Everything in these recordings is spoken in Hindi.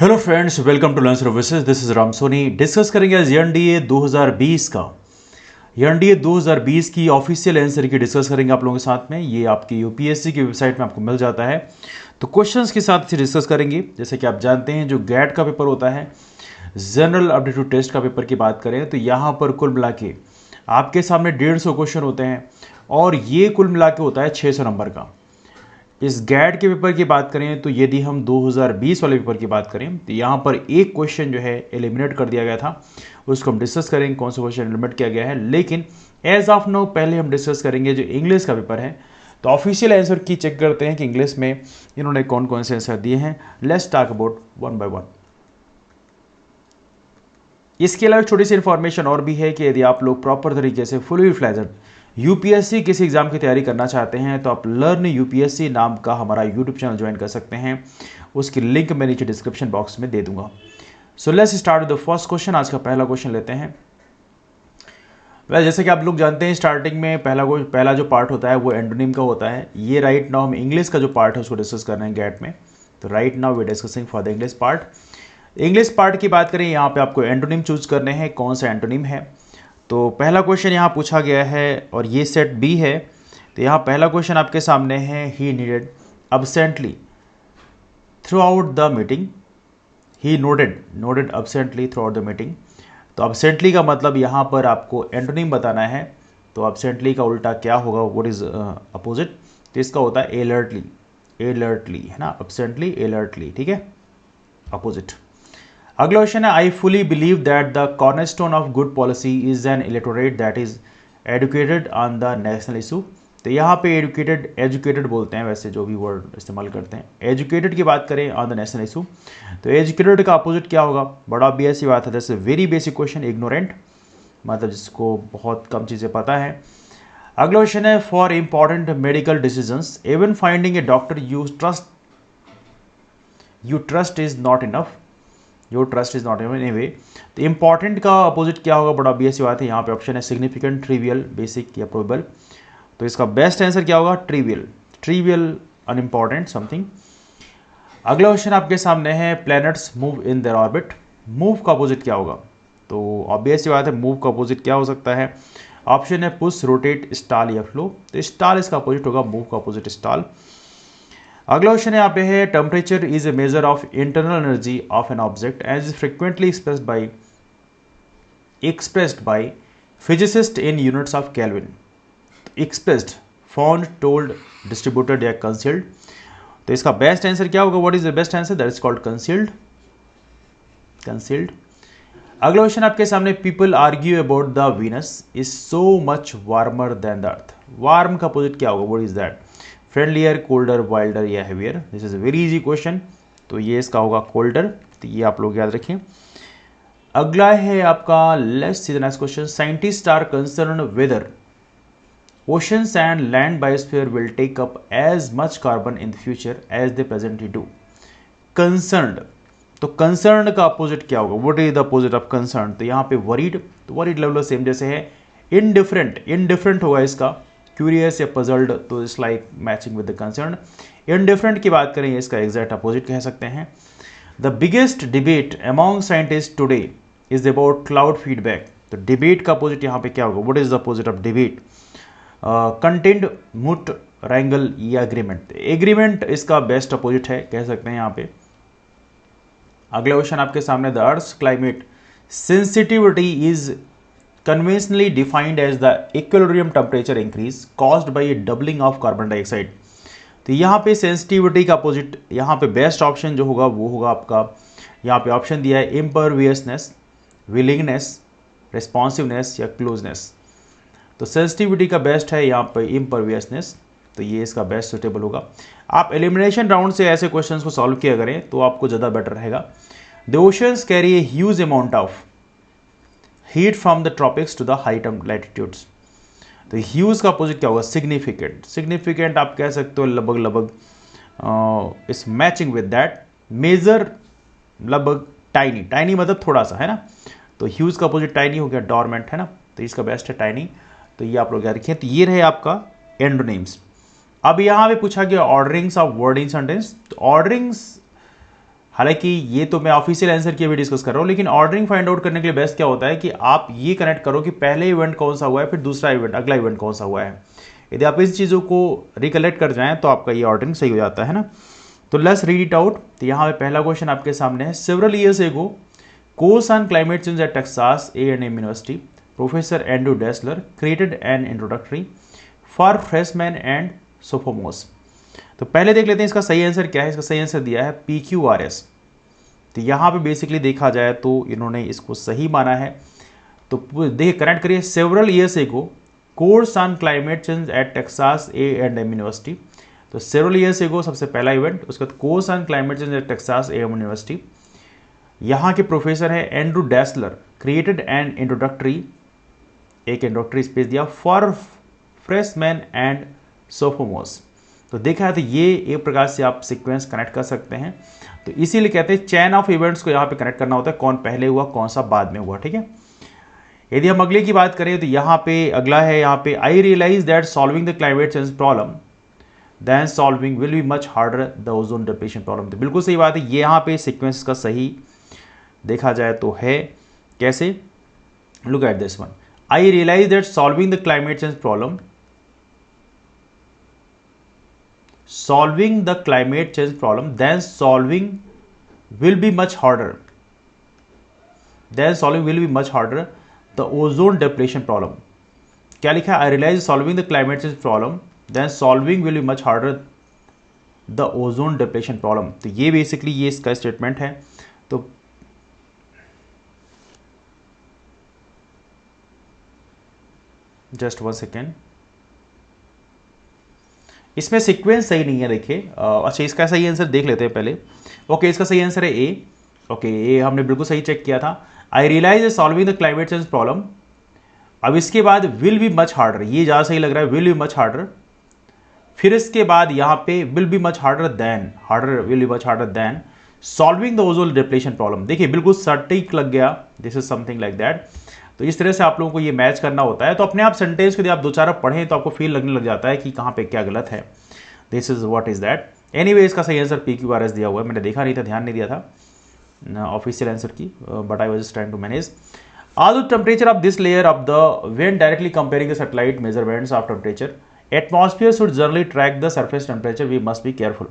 Hello friends, welcome to learn services. This is Ram Soni. Discuss करेंगे आज एनडीए 2020 का एनडीए 2020 की ऑफिशियल आंसर की डिस्कस करेंगे आप लोगों के साथ में। ये आपकी यूपीएससी की वेबसाइट में आपको मिल जाता है। तो क्वेश्चंस के साथ डिस्कस करेंगे। जैसे कि आप जानते हैं, जो गैट का पेपर होता है, जनरल एप्टीट्यूड टेस्ट का पेपर की बात करें तो यहाँ पर कुल मिला के आपके सामने 150 क्वेश्चन होते हैं और ये कुल मिला के होता है 600 नंबर का। इस गैट के पेपर की बात करें तो यदि हम 2020 वाले पेपर की बात करें तो यहाँ पर एक क्वेश्चन जो है एलिमिनेट कर दिया गया था, उसको हम डिस्कस करेंगे कौन सा क्वेश्चन एलिमिनेट किया गया है। लेकिन एज ऑफ नाउ पहले हम डिस्कस करेंगे जो इंग्लिश का पेपर है। तो ऑफिशियल आंसर की चेक करते हैं कि इंग्लिश में इन्होंने कौन कौन से आंसर दिए हैं। Let's talk about one by one. इसके अलावा छोटी सी इन्फॉर्मेशन और भी है कि यदि आप लोग प्रॉपर तरीके से फुली फ्लैजड यूपीएससी किसी एग्जाम की तैयारी करना चाहते हैं तो आप लर्न यूपीएससी नाम का हमारा यूट्यूब चैनल ज्वाइन कर सकते हैं। उसकी लिंक मैं नीचे डिस्क्रिप्शन बॉक्स में दे दूंगा। So let's start with the first question. आज का पहला क्वेश्चन लेते हैं। जैसे कि आप लोग जानते हैं, स्टार्टिंग में पहला जो पार्ट होता है वो एंटोनिम का होता है। ये राइट नाउ हम इंग्लिश का जो पार्ट है उसको डिस्कस कर रहे हैं गैट में। तो right now we discussing for the English part. English part की बात करें, यहाँ पे आपको एंटोनिम चूज करने हैं, कौन सा एंटोनिम है। तो पहला क्वेश्चन यहाँ पूछा गया है और ये सेट बी है। तो यहाँ पहला क्वेश्चन आपके सामने है, he needed absently throughout the meeting. He nodded absently throughout the meeting. तो अब्सेंटली का मतलब यहाँ पर आपको एंटोनिम बताना है। तो अब्सेंटली का उल्टा क्या होगा, व्हाट इज अपोजिट। तो इसका होता है एलर्टली है ना, अब्सेंटली एलर्टली, ठीक है, अपोजिट। अगला क्वेश्चन है, I fully believe that the cornerstone of good policy is an electorate that is educated on the national issue. तो यहाँ पे एजुकेटेड बोलते हैं, वैसे जो भी वर्ड इस्तेमाल करते हैं। एजुकेटेड की बात करें ऑन द नेशनल इशू, तो एजुकेटेड का अपोजिट क्या होगा। बड़ा ऑब्वियस सी बात है, जैसे वेरी बेसिक क्वेश्चन, इग्नोरेंट, मतलब जिसको बहुत कम चीज़ें पता है। अगला क्वेश्चन है, for important medical decisions even finding A doctor you trust is not enough. Your trust is not anyway. तो इंपॉर्टेंट का अपोजिट क्या होगा, बड़ा ऑब्वियस सी बात है। यहाँ पे ऑप्शन है सिग्निफिकेंट, ट्रिवियल, बेसिक या प्रोबेबल। तो इसका बेस्ट आंसर क्या होगा, ट्रिवियल अनइम्पॉर्टेंट समथिंग। अगला क्वेश्चन आपके सामने है, planets move in their orbit. Move का अपोजिट क्या होगा। तो ऑब्वियस सी बात है, मूव का अपोजिट क्या हो सकता है। ऑप्शन है पुश, रोटेट, स्टॉल या फ्लो। तो स्टॉल इसका अपोजिट होगा, मूव का अपोजिट स्टॉल। अगला क्वेश्चन यहाँ पे है, temperature is a measure of internal energy of an object as frequently expressed by physicist in units of Kelvin. Expressed, found, told, distributed या कंसील्ड। तो इसका बेस्ट आंसर क्या होगा, what is the best answer, that is called concealed. अगला क्वेश्चन आपके सामने, people argue about the Venus is so much warmer than the earth. Warm का अपोजिट क्या होगा, what is that, friendlier, colder, wilder या heavier. This is a very easy question. तो ये इसका होगा कोल्डर। तो ये आप लोग याद रखें। अगला है आपका, let's see the next question, scientist are concern whether oceans and land biosphere will take up as much carbon in the future as they presently do. Concerned, तो कंसर्न का अपोजिट क्या होगा, what is the opposite of concern. तो यहाँ पे वरीड, तो वरीड लगभग सेम जैसे है। इनडिफरेंट होगा इसका। क्यूरियस या पजल्ड, तो it's like matching with the concern. Indifferent की बात करें, इसका एग्जैक्ट अपोजिट कह सकते हैं। The biggest debate among scientist today is about cloud feedback. तो डिबेट का अपोजिट यहाँ पे क्या होगा, what is the opposite of debate. Contend, moot, wrangle या एग्रीमेंट। एग्रीमेंट इसका बेस्ट अपोजिट है, कह सकते हैं यहाँ पे। अगला क्वेश्चन आपके सामने, the earth's climate sensitivity is conventionally defined as the equilibrium temperature increase caused by a doubling of carbon dioxide। तो यहाँ पे सेंसिटिविटी का अपोजिट, यहाँ पे बेस्ट ऑप्शन जो होगा वो होगा आपका, यहाँ पे ऑप्शन दिया है इम्परवियसनेस, विलिंगनेस, रिस्पॉन्सिवनेस या क्लोजनेस। तो सेंसिटिविटी का बेस्ट है यहाँ पे इम्परवियसनेस। तो ये इसका बेस्ट सुटेबल होगा। आप एलिमिनेशन राउंड से ऐसे क्वेश्चंस को सॉल्व किया करें तो आपको ज़्यादा बेटर रहेगा। The oceans carry a huge amount of heat from the tropics to the high latitudes. तो ह्यूज का अपोजिट क्या होगा, सिग्निफिकेंट आप कह सकते हो, लगभग इस मैचिंग विद दैट। मेजर, लगभग टाइनी मतलब थोड़ा सा, है ना। तो ह्यूज का अपोजिट टाइनी हो गया, डॉर्मेंट, है ना। तो इसका बेस्ट है टाइनी। तो ये आप लोग याद रखिए। तो ये रहे आपका एंडोनिम्स। अब यहाँ पे पूछा गया ऑर्डरिंग्स ऑफ वर्ड इन सेंटेंस। तो ऑर्डरिंग्स हालांकि ये तो मैं ऑफिशियल आंसर की भी डिस्कस कर रहा हूँ, लेकिन ऑर्डरिंग फाइंड आउट करने के लिए बेस्ट क्या होता है कि आप ये कनेक्ट करो कि पहले इवेंट कौन सा हुआ है, फिर दूसरा इवेंट, अगला इवेंट कौन सा हुआ है। यदि आप इस चीज़ों को रिकलेक्ट कर जाएं तो आपका ये ऑर्डरिंग सही हो जाता है ना। तो लेट्स रीड इट आउट। तो यहाँ पे पहला क्वेश्चन आपके सामने है, several years ago course on climate change at Texas A&M university professor Andrew Dessler created an introductory for freshman and sophomores. तो पहले देख लेते हैं इसका सही आंसर क्या है। इसका सही आंसर दिया है PQRS। तो यहाँ पे बेसिकली देखा जाए तो इन्होंने इसको सही माना है। तो देखिए कनेक्ट करिए, several years ago course on climate change at Texas A&M university. तो सेवरल ईयर्स एगो सबसे पहला इवेंट, उसके बाद course on climate change at Texas A&M university. यहाँ के प्रोफेसर है Andrew Dessler created an introductory, एक इंट्रोडक्टरी स्पेस दिया फॉर फ्रेशमैन एंड सोफोमोस। तो देखा है तो ये एक प्रकार से आप सीक्वेंस कनेक्ट कर सकते हैं। तो इसीलिए कहते हैं चैन ऑफ इवेंट्स को यहाँ पे कनेक्ट करना होता है, कौन पहले हुआ कौन सा बाद में हुआ, ठीक है। यदि हम अगले की बात करें तो यहाँ पे अगला है, यहाँ पे I realise that solving the climate change problem than solving will be much harder the ozone depletion problem. तो बिल्कुल सही बात है, ये यहाँ पे सीक्वेंस का सही देखा जाए तो है। कैसे? Look at this one, I realise that solving the climate change problem, solving the climate change problem, then solving will be much harder, then solving will be much harder the ozone depletion problem। क्या लिखा है? I realize solving the climate change problem then solving will be much harder the ozone depletion problem। तो ये बेसिकली ये इसका स्टेटमेंट है। तो जस्ट वन सेकेंड, इसमें सीक्वेंस सही नहीं है, देखिए। अच्छा, इसका सही आंसर देख लेते हैं पहले। ओके, इसका सही आंसर है ए। ओके, ए हमने बिल्कुल सही चेक किया था। I realise solving the climate change problem. अब इसके बाद विल बी मच हार्डर, ये ज़्यादा सही लग रहा है, विल बी मच हार्डर। फिर इसके बाद यहाँ पे will be much harder than, harder will be much harder than solving the ozone depletion problem. देखिए बिल्कुल सटीक लग गया, this is something like that. तो इस तरह से आप लोगों को ये मैच करना होता है। तो अपने आप सेंटेंस को यदि आप दो चार पढ़ें तो आपको फील लगने लग जाता है कि कहाँ पे क्या गलत है। This is what is that. Anyway, इसका सही आंसर PQRS दिया हुआ है, मैंने देखा नहीं था, ध्यान नहीं दिया था ऑफिशियल आंसर की, but I was trying to manage. Although temperature of this layer of the when directly comparing the satellite measurements of temperature, atmosphere should generally track the surface temperature, we must be careful।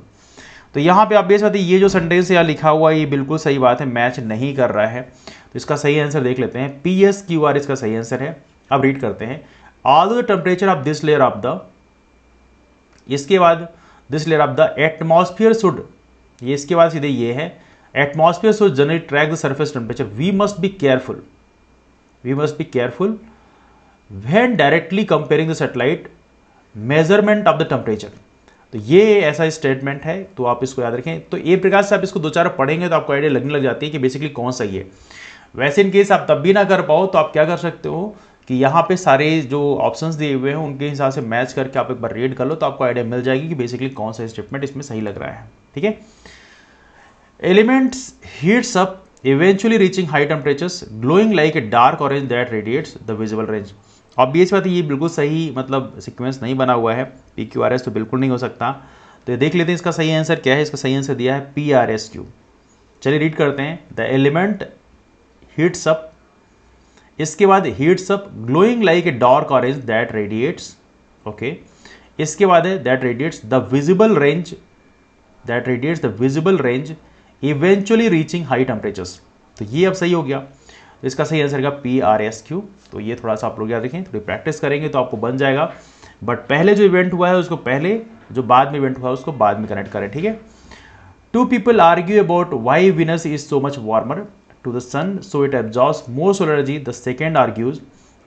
तो यहाँ पे आप देख सकते हैं ये जो सेंटेंस यहाँ लिखा हुआ है ये बिल्कुल सही बात है, मैच नहीं कर रहा है। तो इसका सही आंसर देख लेते हैं, PSQR इसका सही आंसर है। अब रीड करते हैं, although the temperature of this layer of the, इसके बाद this layer of the atmosphere should, ये इसके बाद सीधे ये है, atmosphere should generally track the surface temperature, we must be careful, we must be careful when directly comparing the satellite measurement of the temperature. तो ये ऐसा स्टेटमेंट है, तो आप इसको याद रखें। तो एक प्रकार से आप इसको दो चार पढ़ेंगे तो आपको आइडिया लगने लग जाती है कि बेसिकली कौन सही है। वैसे इन केस आप तब भी ना कर पाओ तो आप क्या कर सकते हो कि यहाँ पे सारे जो ऑप्शंस दिए हुए हैं उनके हिसाब से मैच करके आप एक बार रीड कर लो तो आपको आइडिया मिल जाएगी कि बेसिकली कौन सा स्टेटमेंट इसमें सही लग रहा है, ठीक है। Elements heats up eventually reaching high temperatures glowing like a dark orange that radiates the visible range. Obvious बात है ये बिल्कुल सही मतलब सीक्वेंस नहीं बना हुआ है, PQRS तो बिल्कुल नहीं हो सकता। तो देख लेते हैं इसका सही आंसर क्या है। इसका सही आंसर दिया है PRSQ। चलिए रीड करते हैं, द एलिमेंट हीट्स अप, इसके बाद heats up glowing like a dark orange that radiates, okay. इसके बाद है that radiates the visible range, that radiates the visible range eventually reaching high temperatures. तो ये अब सही हो गया। तो इसका सही आंसर का PRSQ। तो ये थोड़ा सा आप लोग याद रखें, थोड़ी प्रैक्टिस करेंगे तो आपको बन जाएगा। बट पहले जो इवेंट हुआ है उसको पहले, जो बाद में इवेंट हुआ है उसको बाद में कनेक्ट करें, ठीक है। Two people argue about why Venus is so much warmer to the sun so it absorbs more solar energy. The second argues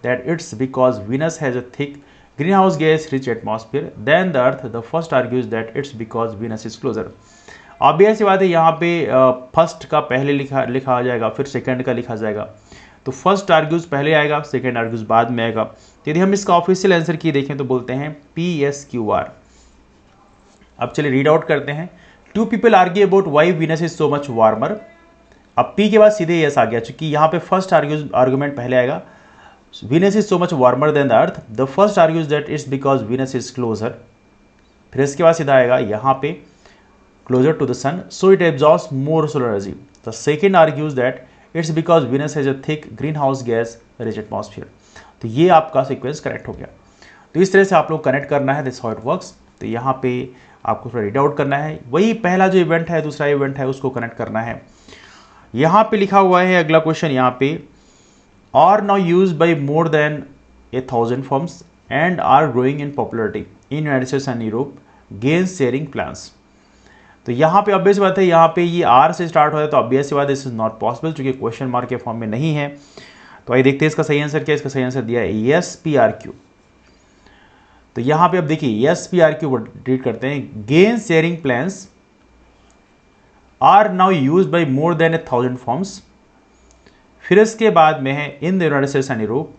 that it's because Venus has a thick greenhouse gas rich atmosphere than the earth. The first argues that it's because Venus is closer। Obvious सी बात है, यहाँ पे फर्स्ट का पहले लिखा आ जाएगा, फिर सेकंड का लिखा जाएगा। तो फर्स्ट आर्ग्यूज पहले आएगा, सेकंड आर्ग्यूज बाद में आएगा। तो यदि हम इसका ऑफिशियल आंसर की देखें तो बोलते हैं PSQR। अब चलिए रीड आउट करते हैं, two people argue about why Venus is so much warmer. अब P के बाद सीधे यस आ गया, क्योंकि यहाँ पे फर्स्ट आर्गुमेंट पहले आएगा, Venus is so much warmer than the earth. The first argues that it's because Venus is closer. फिर इसके बाद सीधा आएगा यहाँ पे closer to the sun, so it absorbs more solar energy. The second argues that it's because Venus has a thick greenhouse gas rich atmosphere. तो ये आपका सीक्वेंस करेक्ट हो गया। तो इस तरह से आप लोग कनेक्ट करना है, दिस हाउ इट वर्क्स। तो यहाँ पे आपको थोड़ा रीड आउट करना है, वही पहला जो इवेंट है दूसरा इवेंट है उसको कनेक्ट करना है। यहाँ पे लिखा हुआ है अगला क्वेश्चन यहाँ पे, are now used by more than 1000 firms and are growing in popularity in United States and Europe, gain sharing plans. तो यहाँ पे ऑब्वियस बात है, यहाँ पे ये आर से स्टार्ट हो है तो ऑब्वियस सी बात है, दिस इज नॉट पॉसिबल क्योंकि क्वेश्चन मार्क के फॉर्म में नहीं है। तो आइए देखते हैं इसका सही आंसर क्या है। इसका सही आंसर दिया है एस पी आर क्यू। तो यहाँ पे अब देखिए S P R Q read करते हैं, gain sharing plans are now used by more than 1000 firms, फिर इसके बाद में है in the United States and Europe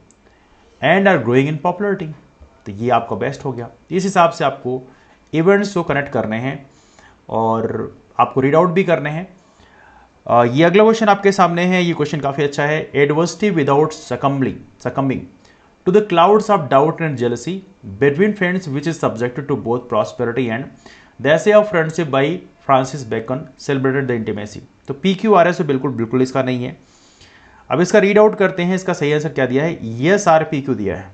and are growing in popularity. तो ये आपका बेस्ट हो गया। इस हिसाब से आपको इवेंट्स को कनेक्ट करने हैं और आपको रीड आउट भी करने हैं। ये अगला क्वेश्चन आपके सामने है, ये क्वेश्चन काफ़ी अच्छा है। Adversity without succumbing to the clouds of doubt and jealousy between friends which is subjected to both prosperity and the essay of friendship by Francis Bacon celebrated the intimacy. तो पी क्यू आर एस बिल्कुल इसका नहीं है। अब इसका रीड आउट करते हैं, इसका सही आंसर क्या दिया है, यस आर पी क्यू दिया है।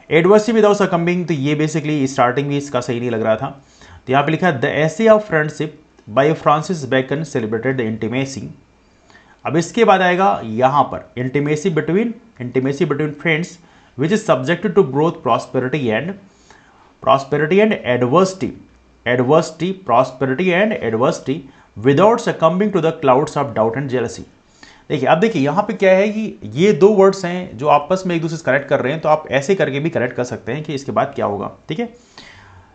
एडवर्सिटी विदाउट सकम्बिंग, तो ये बेसिकली स्टार्टिंग भी इसका सही नहीं लग रहा था। तो यहाँ पे लिखा है the essay of friendship by Francis Bacon celebrated the intimacy. अब इसके बाद आएगा यहाँ पर intimacy between friends which is subjected to both prosperity and adversity prosperity and adversity without succumbing to the clouds of doubt and jealousy. देखिए अब देखिए यहाँ पे क्या है कि ये दो वर्ड्स हैं जो आपस में एक दूसरे से कनेक्ट कर रहे हैं, तो आप ऐसे करके भी कनेक्ट कर सकते हैं कि इसके बाद क्या होगा। ठीक है,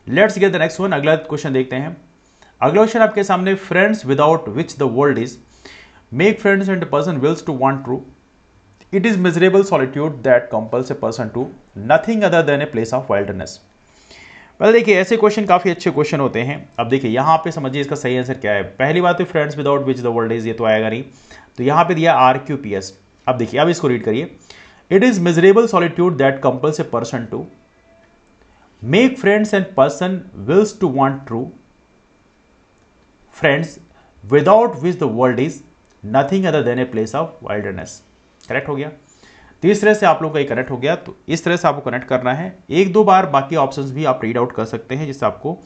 let's get the next one. अगला क्वेश्चन देखते हैं। अगला क्वेश्चन आपके सामने, friends without which the world is make friends and person wills to want true, it is miserable solitude that compels a person to nothing other than a place of wildness. पहले देखिए ऐसे क्वेश्चन काफी अच्छे क्वेश्चन होते हैं। अब देखिए यहाँ पे समझिए इसका सही आंसर क्या है। पहली बात तो friends without which the world is, ये तो आएगा नहीं, तो यहाँ पे दिया आर क्यू पी एस। अब देखिए अब इसको रीड करिए, it is miserable solitude that compels a person to make friends and person wills to want true, friends without which the world is nothing other than a place of wildness. Correct हो गया। तो इस तरह से आप लोग का ये कनेक्ट हो गया। तो इस तरह से आपको कनेक्ट करना है, एक दो बार बाकी ऑप्शंस भी आप रीड आउट कर सकते हैं जिससे आपको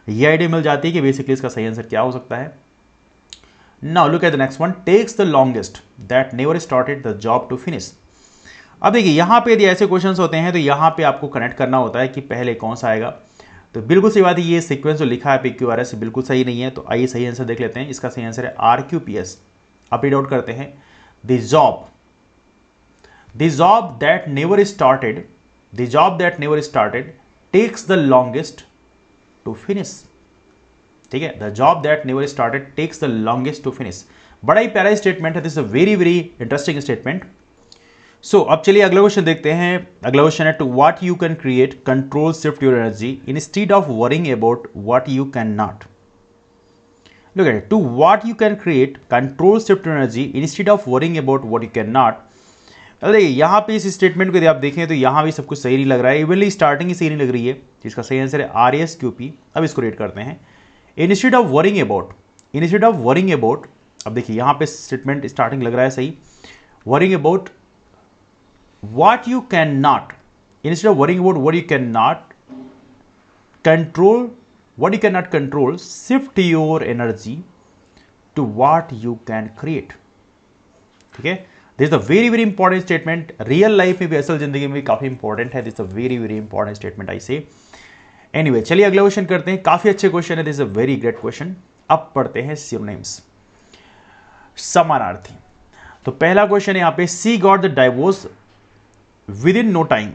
ये आइडिया मिल जाती है कि बेसिकली इसका सही आंसर क्या हो सकता है। Now look at the next one, takes the longest that never started the job to finish. अब देखिए यहाँ पे यदि ऐसे क्वेश्चंस होते हैं तो यहाँ पे आपको कनेक्ट करना होता है कि पहले कौन सा आएगा। तो बिल्कुल सही बात है, ये सीक्वेंस जो लिखा है पी क्यू आर एस बिल्कुल सही नहीं है। तो आइए सही आंसर देख लेते हैं। इसका सही आंसर है आर क्यू पी एस। आप रीड आउट करते हैं, the job that never started takes the longest to finish. ठीक है, the job that never started takes the longest to finish. बड़ा ही प्यारा स्टेटमेंट है, this is a very very interesting statement. So अब चलिए अगला क्वेश्चन देखते हैं। अगला क्वेश्चन है, to what you can create control shift your energy instead of worrying about what you can not. Look at it, to what you can create control shift your energy instead of worrying about what you can not. अरे यहाँ पे इस स्टेटमेंट को यदि आप देखें तो यहाँ भी सब कुछ सही नहीं लग रहा है, इवनली स्टार्टिंग ही सही नहीं लग रही है, जिसका सही आंसर है आर एस क्यू पी। अब इसको रेट करते हैं, इंस्टेड ऑफ वरिंग अबाउट। अब देखिए यहाँ पे स्टेटमेंट स्टार्टिंग लग रहा है सही, worrying about what you cannot, instead of worrying about what you cannot control, shift your energy to what you can create. ठीक है, this is a very very important statement. Real life में भी, असल जिंदगी में भी काफी इंपॉर्टेंट है। This is a very very important statement I say. Anyway चलिए अगला क्वेश्चन करते हैं, काफी अच्छे क्वेश्चन है, this is a very great question. अब पढ़ते हैं सिनोनिम्स, समानार्थी। तो पहला क्वेश्चन है यहाँ पे, she got the divorce within no time.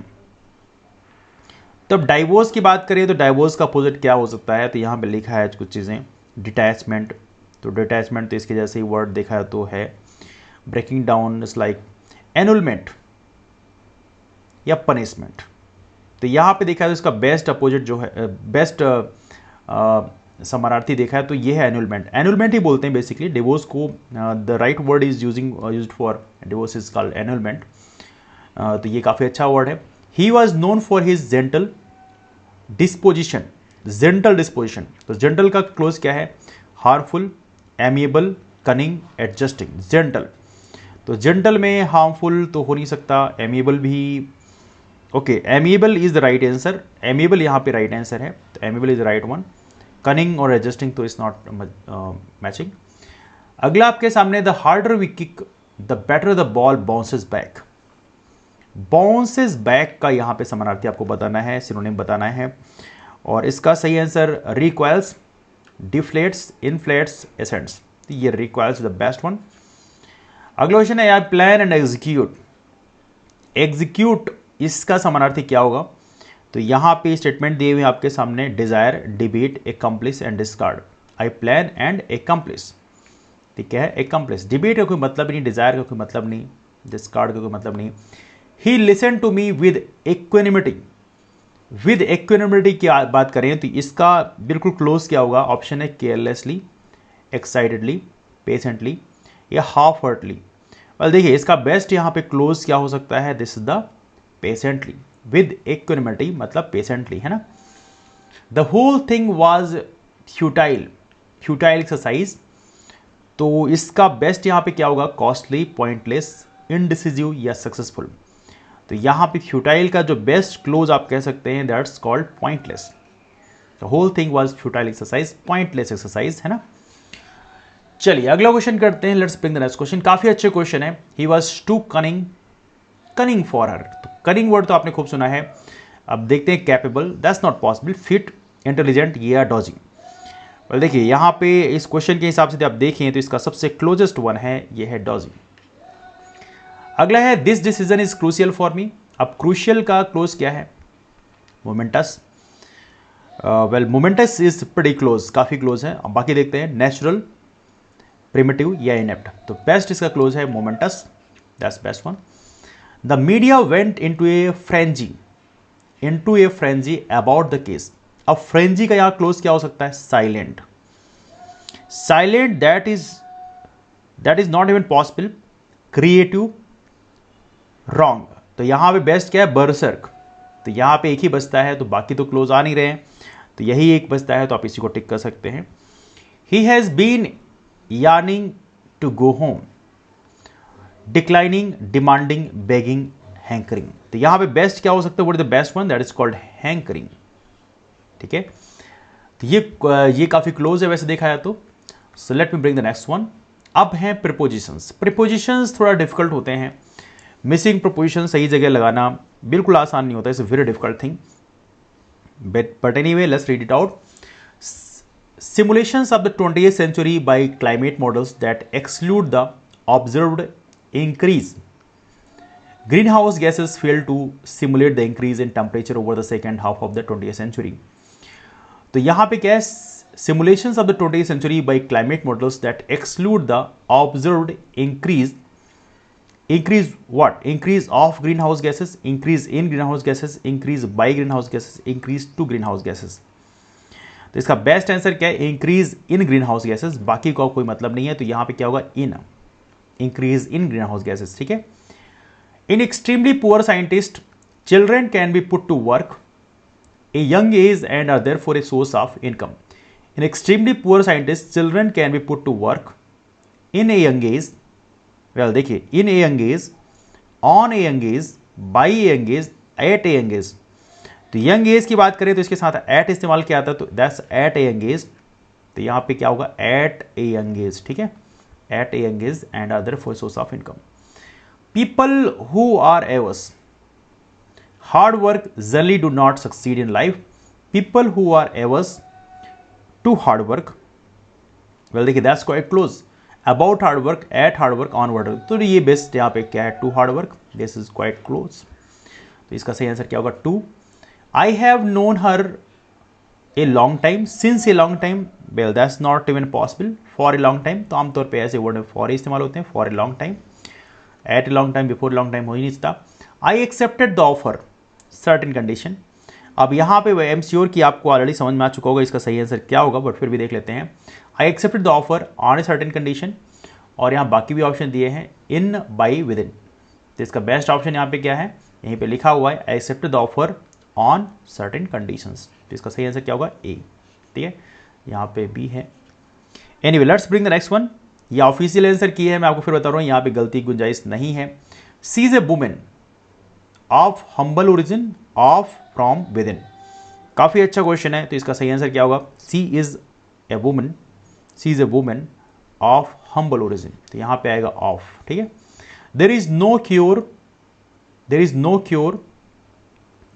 तो अब डाइवोर्स की बात करें तो डाइवोर्स का अपोजिट क्या हो सकता है। तो यहां पे लिखा है कुछ चीजें, डिटैचमेंट। तो डिटैचमेंट तो इसके जैसे ही वर्ड देखा है तो है ब्रेकिंग डाउन, इट्स लाइक एनुलमेंट या पनिशमेंट। तो यहां पे देखा है तो इसका बेस्ट अपोजिट जो है, बेस्ट समानार्थी देखा है तो ये है एनुलमेंट। एनुलमेंट ही बोलते हैं बेसिकली डिवोर्स को। The right word is used for divorce is called annulment. तो ये काफ़ी अच्छा वर्ड है। He was known for his gentle disposition gentle disposition, तो जेंटल का क्लोज क्या है? Harmful, amiable, cunning, adjusting, gentle. तो जेंटल में हार्मफुल तो हो नहीं सकता, एमिएबल भी, okay, amiable is the right answer, amiable यहाँ पे राइट आंसर है, तो amiable is the right one. Cunning और एडजस्टिंग तो इज नॉट मैचिंग। अगला आपके सामने, the harder we kick the better the ball bounces back. Bounces back का यहाँ पे समानार्थी आपको बताना है, सिनोनिम बताना है, और इसका सही आंसर रिक्वायल्स, डिफ्लेट्स, इनफ्लेट्स, एसेंट्स। ये रिक्वायर्स द बेस्ट वन। अगला क्वेश्चन है यार, प्लान एंड एग्जीक्यूट। एग्जीक्यूट इसका समानार्थी क्या होगा? तो यहां पे स्टेटमेंट दिए हुए आपके सामने, desire, debate, accomplish and discard. I plan and accomplish, ठीक है, एकम्प्लिस। डिबेट का कोई मतलब नहीं, डिजायर का कोई मतलब नहीं, डिस्कार्ड का कोई मतलब नहीं। He listen to me with equanimity. With equanimity की बात करें तो इसका बिल्कुल क्लोज क्या होगा? ऑप्शन है केयरलेसली, एक्साइटेडली, पेशेंटली या हाफ हार्टली। वेल देखिए, इसका बेस्ट यहां पे क्लोज क्या हो सकता है? This is the patiently. With equanimity मतलब पेशेंटली, है ना। The whole thing was futile, futile exercise. तो इसका बेस्ट यहां पे क्या होगा? कॉस्टली, पॉइंटलेस, इनडिसिजिव या सक्सेसफुल। तो यहां पे फ्यूटाइल का जो बेस्ट क्लोज आप कह सकते हैं, that's called pointless. The whole thing was futile exercise, pointless exercise, है ना। चलिए अगला क्वेश्चन करते हैं, let's bring the next question. काफी अच्छे क्वेश्चन है। He was too cunning, cunning for her. तो कनिंग वर्ड तो आपने खूब सुना है। अब देखते हैं, capable, that's not possible, fit, intelligent या डॉजिंग। वेल देखिए, यहां पे इस क्वेश्चन के हिसाब से आप देखें तो इसका सबसे क्लोजेस्ट वन है, ये है डॉजिंग। अगला है, this decision is crucial for me. अब क्रूशियल का क्लोज क्या है? Moments. Well moments is pretty close, काफी क्लोज है। अब बाकी देखते हैं, नेचुरल, प्रिमिटिव या इनेप्ट। तो बेस्ट इसका क्लोज है moments, that's best one. The media went into A frenzy, into A frenzy about the case. अब फ्रेंजी का यहां क्लोज क्या हो सकता है? Silent, silent, that is not even possible, creative, wrong. तो यहां पे बेस्ट क्या है? बर्सर्क। तो यहां पे एक ही बचता है, तो बाकी तो क्लोज आ नहीं रहे हैं, तो यही एक बचता है, तो आप इसी को टिक कर सकते हैं। He has been yearning to go home, declining, demanding, begging, hankering. तो यहां पे बेस्ट क्या हो सकता है? What is the best one? That is called hankering, ठीक है। तो ये काफी क्लोज है वैसे देखा जाए तो। So let me bring the next one. अब हैं प्रीपोजिशंस। प्रीपोजिशंस थोड़ा डिफिकल्ट होते हैं। मिसिंग प्रीपोजिशन सही जगह लगाना बिल्कुल आसान नहीं होता, it's a very difficult thing, but anyway let's read it out. Simulations of the 20th century by climate models that exclude the observed increase. Greenhouse gases fail to simulate the increase in temperature over the second half of the 20th century. तो यहाँ पे क्या है? Simulations of the 20th century by climate models that exclude the observed increase. Increase what? Increase of greenhouse gases, increase in greenhouse gases, increase by greenhouse gases, increase to greenhouse gases. तो इसका बेस्ट आंसर क्या है? Increase in greenhouse gases. बाकी का कोई मतलब नहीं है, तो यहां पे क्या होगा? In, increase in greenhouse gases, ठीक है। In extremely poor scientist, children can be put to work a young age and are therefore a source of income. In extremely poor scientist, children can be put to work in a young age. Well देखिए, in a young age, on a young age, by a young age, at a young age. तो यंग एज की बात करें तो इसके साथ एट इस्तेमाल किया आता है, तो that's at a young age. तो यहां पे क्या होगा? एट ए यंग एज, ठीक है, at a young age and other for source of income. People who are averse hard work generally do not succeed in life. People who are averse to hard work, well देखिए that's quite close. About hard work, at hard work, on hard work. तो ये बेस्ट यहां पे क्या है? To hard work, this is quite close. तो इसका सही आंसर क्या होगा? To. I have known her a long time, since a long time, well that's not even possible, for a long time। तो आमतौर पे ऐसे वर्ड for इस्तेमाल होते हैं, for a long time, at a long time, before a long time हो ही नहीं सकता। I accepted the offer, certain condition। अब यहाँ पे एम श्योर की आपको ऑलरेडी समझ में आ चुका होगा इसका सही आंसर क्या होगा, बट फिर भी देख लेते हैं। I accepted the offer on a certain condition, और यहाँ बाकी भी ऑप्शन दिए हैं, in, by, within। तो इसका बेस्ट ऑप्शन यहाँ पे क्या है? यहीं पे लिखा हुआ है I accepted the offer on certain conditions। तो इसका सही आंसर क्या होगा? ए। ठीक है, यहाँ पे बी है। Anyway let's bring the next one. ये ऑफिशियल आंसर की है, मैं आपको फिर बता रहा हूँ, यहाँ पे गलती की गुंजाइश नहीं है। She is a women of humble origin of from with in. काफ़ी अच्छा क्वेश्चन है, तो इसका सही आंसर क्या होगा? She is a women, she is a women of humble origin, तो यहाँ पे आएगा ऑफ। ठीक है, there is no cure, there is no cure,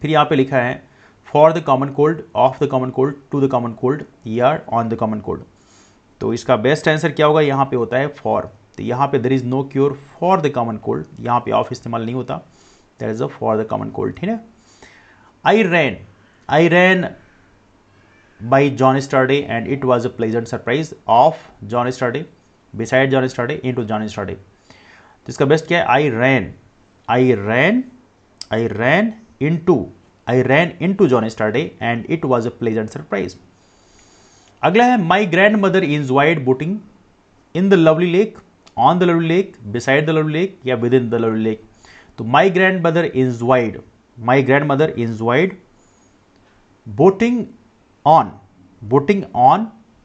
फिर यहाँ पे लिखा है for the common cold, of the common cold, to the common cold या ऑन द कॉमन कोल्ड। तो इसका बेस्ट आंसर क्या होगा? यहाँ पे होता है फॉर। तो यहाँ पे there is no cure for the common cold, यहाँ पे ऑफ इस्तेमाल नहीं होता, that is a for the common cold. ठीक है, I ran by John yesterday and it was a pleasant surprise of John yesterday, beside John yesterday, into John yesterday. तो इसका बेस्ट क्या है? I ran into John Starday and it was a pleasant surprise. अगला है my grand mother enjoyed boating in the lovely lake, on the lovely lake, beside the lovely lake या within the lovely lake। तो my grand mother enjoyed boating on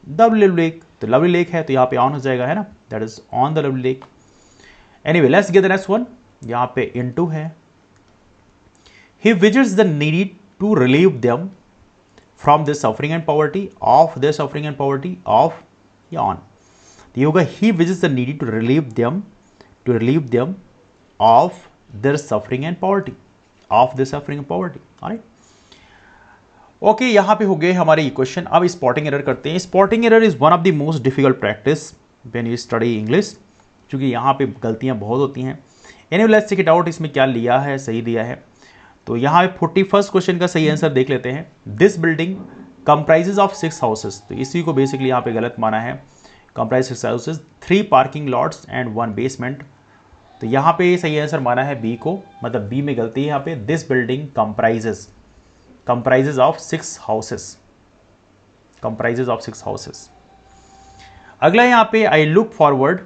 the lovely lake। तो lovely lake है तो यहाँ पे on हो जाएगा, है ना, that is on the lovely lake। Anyway let's get the next one। यहाँ पे into है। He visits the needy to relieve them from their suffering and poverty, of their suffering and poverty, of या on। तो ये होगा he visits the needy to relieve them of their suffering and poverty, of their suffering and poverty। alright, okay, यहाँ पे हो गए हमारे इक्वेशन। अब स्पॉटिंग एरर करते हैं। Spotting error is one of the most difficult practice when you study English, क्योंकि यहाँ पे गलतियाँ बहुत होती हैं। Anyway let's check it out, इसमें क्या लिया है, सही दिया है। तो यहाँ पे 41st क्वेश्चन का सही आंसर देख लेते हैं। This building comprises of 6 houses, तो इसी को बेसिकली यहाँ पे गलत माना है। Comprise 6 houses, 3 parking lots and 1 basement. तो यहाँ पे सही आंसर माना है बी को, मतलब बी में गलती है यहाँ पे। This building comprises of 6 houses, comprises of 6 houses. अगला यहाँ पे I look forward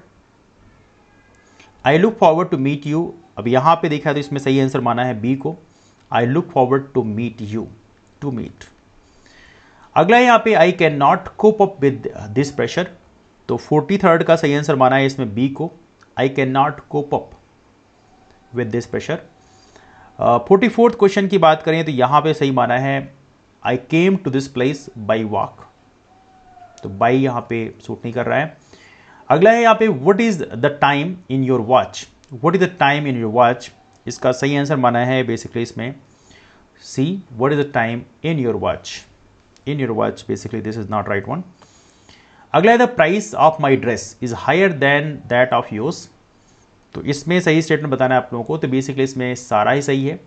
to meet you. अब यहाँ पे देखा तो इसमें सही आंसर माना है बी को, I look forward to meet you, to meet. अगला यहाँ पे I can not cope up with this pressure. तो 43rd का सही आंसर माना है इसमें बी को, I can not cope up with this pressure. 44th question की बात करें तो यहाँ पे सही माना है I came to this place by walk. तो बाई यहाँ पे सूट नहीं कर रहा है। अगला है यहाँ पे what is the time in your watch, what is the time in your watch. इसका सही आंसर माना है बेसिकली इसमें C, what is the time in your watch, in your watch, basically this is not right one. अगला है the price of my dress is higher than that of yours. तो इसमें सही स्टेटमेंट बताना है आप लोगों को, तो बेसिकली इसमें सारा ही सही है।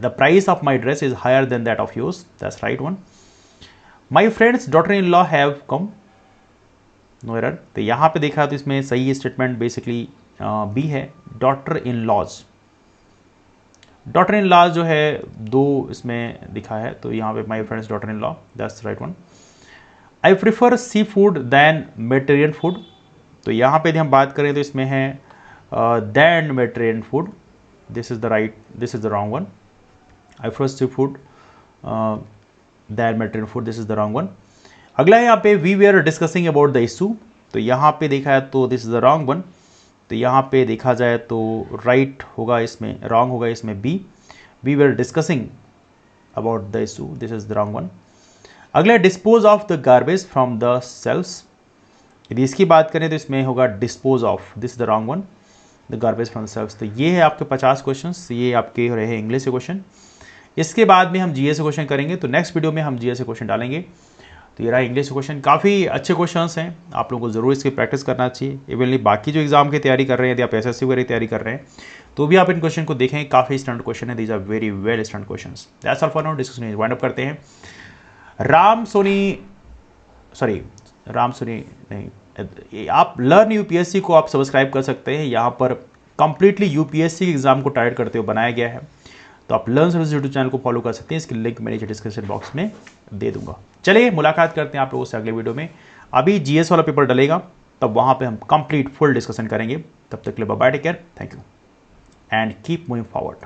The price of my dress is higher than that of yours, that's right one. My friend's daughter in law have come, no error. तो यहाँ पे देखा तो इसमें सही स्टेटमेंट बेसिकली बी है, daughter in laws. Daughter in laws जो है 2 इसमें दिखा है, तो यहाँ पे my friend's daughter in law, that's right one. I prefer sea food than Mediterranean food. तो यहाँ पे यदि हम बात करें तो इसमें है than Mediterranean food, this is the wrong one. I prefer sea food than Mediterranean food, this is the wrong one. अगला है यहाँ पे we we are discussing about the issue. तो यहाँ पे देखा है तो this is the wrong one. तो यहाँ पे देखा जाए तो राइट होगा, इसमें रॉन्ग होगा, इसमें B, we were discussing about the issue, this is the wrong one. अगला dispose of the garbage from the cells. यदि इसकी बात करें तो इसमें होगा dispose of, this is the wrong one, the garbage from the cells. तो ये है आपके 50 क्वेश्चन, ये आपके रहे इंग्लिश के क्वेश्चन। इसके बाद में हम जीएस से क्वेश्चन करेंगे, तो नेक्स्ट वीडियो में हम जीएस से क्वेश्चन डालेंगे। तो ये रहा इंग्लिश क्वेश्चन, काफ़ी अच्छे क्वेश्चंस हैं, आप लोगों को जरूर इसकी प्रैक्टिस करना चाहिए। इवनली बाकी जो एग्जाम की तैयारी कर रहे हैं, यदि आप एसएससी वगैरह तैयारी कर रहे हैं तो भी आप इन क्वेश्चन को देखें, काफ़ी स्टैंडर्ड क्वेश्चन है, these are very well standard questions. That's all for now, discussion wind up करते हैं। राम सोनी नहीं, आप लर्न यूपीएससी को आप सब्सक्राइब कर सकते हैं। यहाँ पर कंप्लीटली यूपीएससी के एग्जाम को टारगेट करते हुए बनाया गया है, तो आप लर्न सर्विस यूट्यूब चैनल को फॉलो कर सकते हैं। इसकी लिंक मैंने डिस्क्रिप्शन बॉक्स में दे दूंगा। चलिए मुलाकात करते हैं आप लोगों से अगले वीडियो में। अभी जीएस वाला पेपर डलेगा, तब वहाँ पे हम कंप्लीट फुल डिस्कशन करेंगे। तब तक के लिए bye, take care, thank you and keep moving forward.